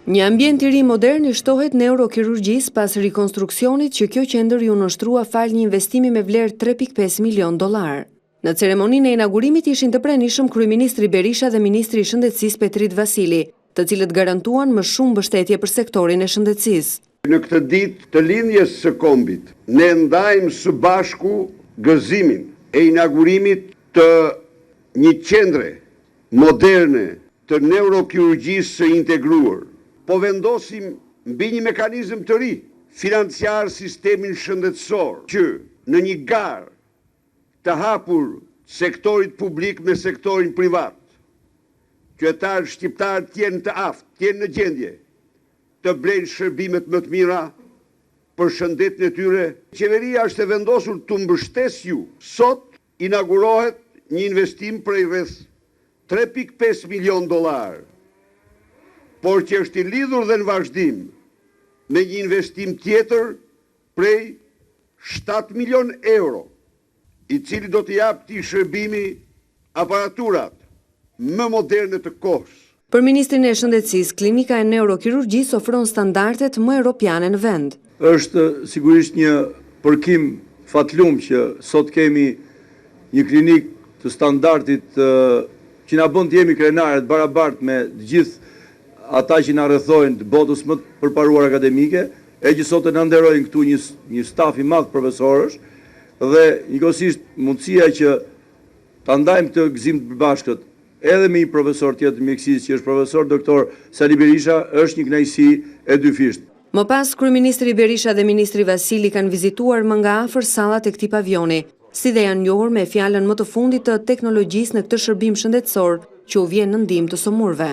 Një ambient i ri modern i shtohet neurokirurgjisë pas rikonstruksionit që kjo qendër ju nështrua fal një investimi me vlerë $3.5 milion. Në ceremoninë e inaugurimit ishin të pranishëm kryeministri Berisha dhe ministri i shëndetësisë Petrit Vasili, të cilët garantuan më shumë mbështetje për sektorin e shëndetësisë. Në këtë ditë të lindjes së kombit, ne ndajmë së bashku gëzimin e inaugurimit të një qendre moderne të neurokirurgjisë së integruar. Po vendosim mbi një mekanizëm të ri, financiar sistemin shëndetësor, që në një garë të hapur sektorit publik me sektorin privat, qytetarët shqiptarë tjenë të aftë, tjenë në gjendje, të blejnë shërbimet më të mira për shëndetin e tyre. Qeveria është e vendosur të mbështes ju. Sot inaugurohet një investim prej rreth $3.5 milion, por që është i lidhur dhe në vazhdim me një investim tjetër prej €7 milion, i cili do të japë këtij shërbimi aparaturat më moderne të kohës. Për ministrin e shëndetësisë, klinika e neurokirurgjisë ofron standardet më europiane në vend. Është sigurisht një përkim fatlum që sot kemi një klinik të standardit që na bën të jemi krenarët barabartë me gjithë ata që na rrethojnë të botës më të përparuar akademike, e që sot e na nderojnë këtu një staf i madh profesorësh dhe njëkohësisht mundësia që ta ndajmë të gëzim të përbashkët edhe me një profesor tjetër mjekësisë që është profesor doktor Sali Berisha, është një kënaqësi e dyfishtë. Më pas, kryeministri Berisha dhe ministri Vasili kanë vizituar më nga afër sallat e këtij pavioni, si dhe janë njohur me fjalën më të fundit të teknologjisë në këtë shërbim shëndetësor që u vjen në ndihmë të somurve.